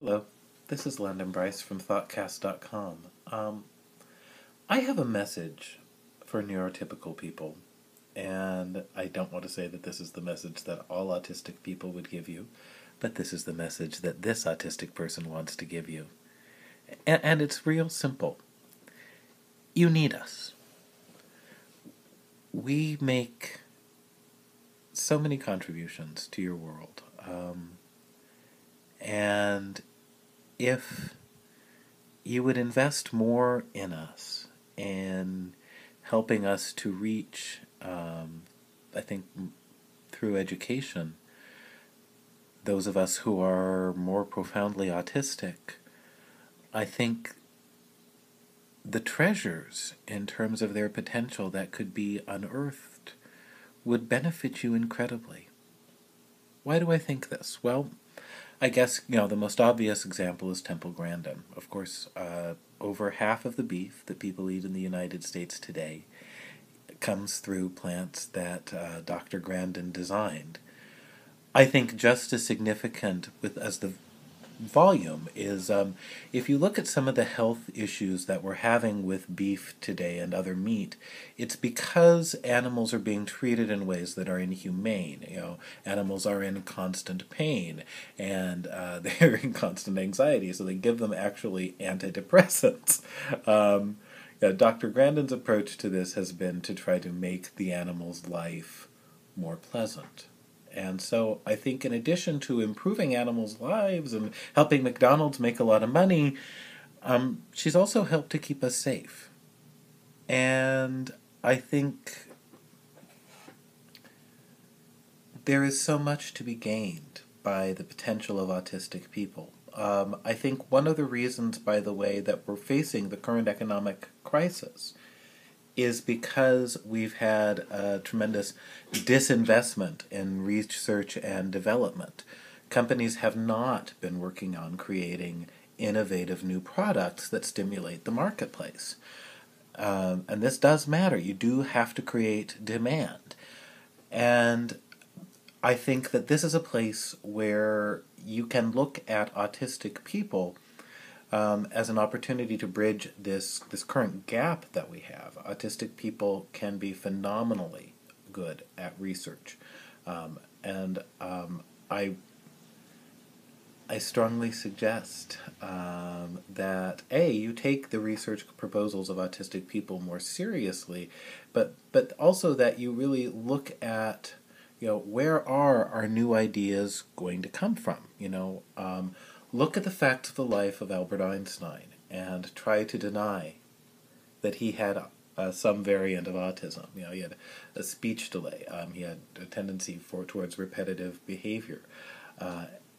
Hello, this is Landon Bryce from ThoughtCast.com. I have a message for neurotypical people, and I don't want to say that this is the message that all autistic people would give you, but this is the message that this autistic person wants to give you. And it's real simple. You need us. We make so many contributions to your world. And if you would invest more in us and helping us to reach, I think, through education, those of us who are more profoundly autistic, I think the treasures in terms of their potential that could be unearthed would benefit you incredibly. Why do I think this? Well, I guess, the most obvious example is Temple Grandin. Of course, over half of the beef that people eat in the United States today comes through plants that Dr. Grandin designed. I think just as significant as the volume is if you look at some of the health issues that we're having with beef today and other meat, it's because animals are being treated in ways that are inhumane. Animals are in constant pain and they're in constant anxiety, so they give them actually antidepressants. Dr. Grandin's approach to this has been to try to make the animal's life more pleasant. And so I think in addition to improving animals' lives and helping McDonald's make a lot of money, she's also helped to keep us safe. And I think there is so much to be gained by the potential of autistic people. I think one of the reasons, by the way, that we're facing the current economic crisis is because we've had a tremendous disinvestment in research and development. Companies have not been working on creating innovative new products that stimulate the marketplace. And this does matter. You do have to create demand. And I think that this is a place where you can look at autistic people as an opportunity to bridge this current gap that we have. Autistic people can be phenomenally good at research, and I strongly suggest that you take the research proposals of autistic people more seriously, but also that you really look at where are our new ideas going to come from. Look at the facts of the life of Albert Einstein and try to deny that he had some variant of autism. He had a speech delay. He had a tendency towards repetitive behavior.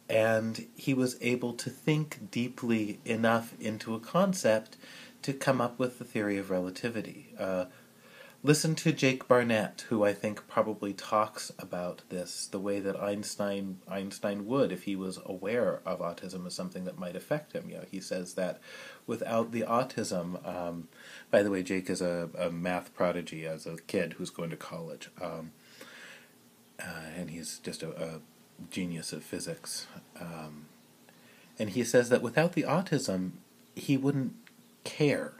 And he was able to think deeply enough into a concept to come up with the theory of relativity. Listen to Jake Barnett, who I think probably talks about this the way that Einstein would if he was aware of autism as something that might affect him. He says that without the autism, by the way, Jake is a math prodigy as a kid who's going to college, and he's just a genius of physics. And he says that without the autism, he wouldn't care.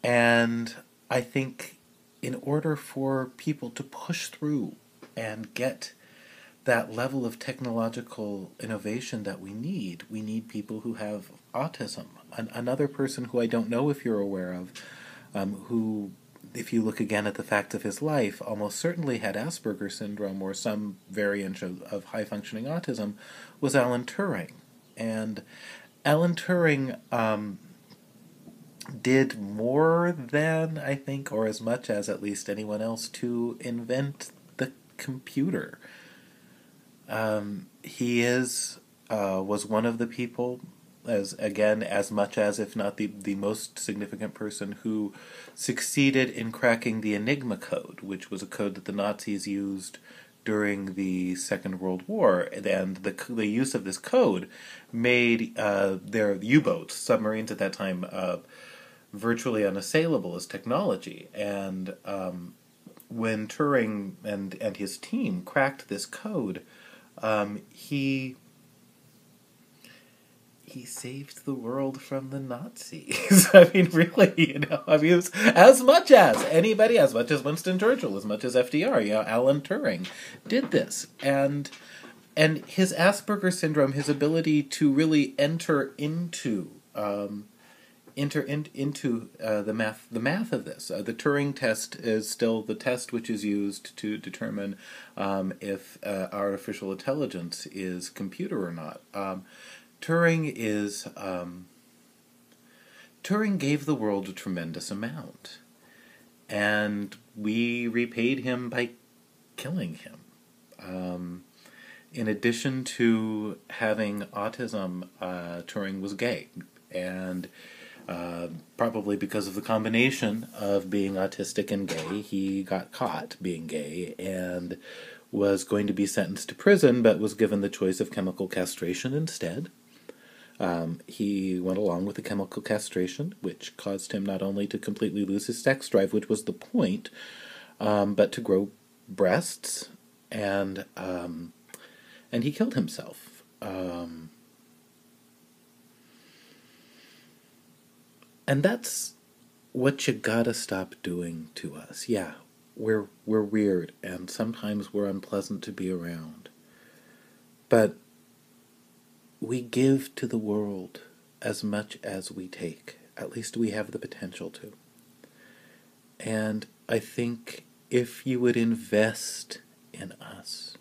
And I think in order for people to push through and get that level of technological innovation that we need people who have autism. Another person who I don't know if you're aware of, who, if you look again at the facts of his life, almost certainly had Asperger's syndrome or some variant of high-functioning autism, was Alan Turing. And Alan Turing did more than, I think, or as much as at least anyone else, to invent the computer. He was one of the people, as much as, if not the most significant person, who succeeded in cracking the Enigma code, which was a code that the Nazis used during the Second World War, and the use of this code made their U-boats, submarines at that time, virtually unassailable as technology. And when Turing and his team cracked this code, he he saved the world from the Nazis. I mean, really, I mean, it was as much as anybody, as much as Winston Churchill, as much as FDR, Alan Turing did this. And his Asperger's syndrome, his ability to really enter into the math of this. The Turing test is still the test which is used to determine if artificial intelligence is computer or not. Turing gave the world a tremendous amount, and we repaid him by killing him. In addition to having autism, Turing was gay, and probably because of the combination of being autistic and gay, he got caught being gay and was going to be sentenced to prison, but was given the choice of chemical castration instead. He went along with the chemical castration, which caused him not only to completely lose his sex drive, which was the point, but to grow breasts, and he killed himself. And that's what you gotta stop doing to us. Yeah, we're weird, and sometimes we're unpleasant to be around. But we give to the world as much as we take. At least we have the potential to. And I think if you would invest in us,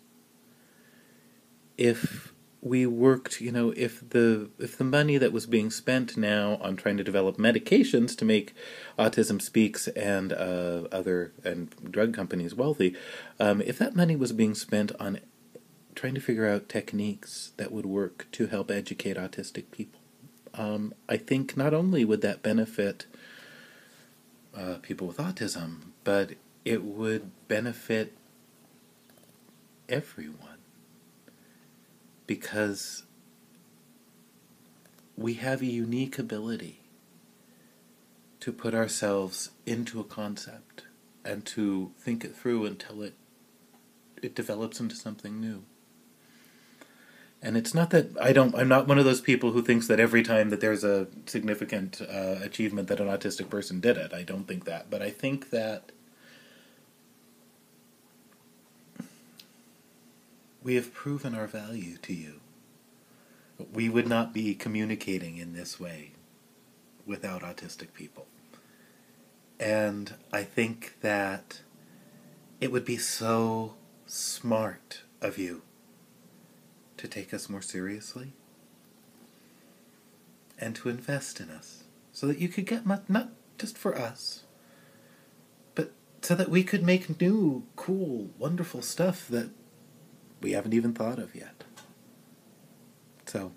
if we worked, if the money that was being spent now on trying to develop medications to make Autism Speaks and drug companies wealthy, if that money was being spent on trying to figure out techniques that would work to help educate autistic people, I think not only would that benefit people with autism, but it would benefit everyone. Because we have a unique ability to put ourselves into a concept and to think it through until it develops into something new. And it's not that I'm not one of those people who thinks that every time that there's a significant achievement that an autistic person did it. I don't think that. But I think that we have proven our value to you. We would not be communicating in this way without autistic people. And I think that it would be so smart of you to take us more seriously and to invest in us so that you could get not just for us, but so that we could make new, cool, wonderful stuff that we haven't even thought of yet. So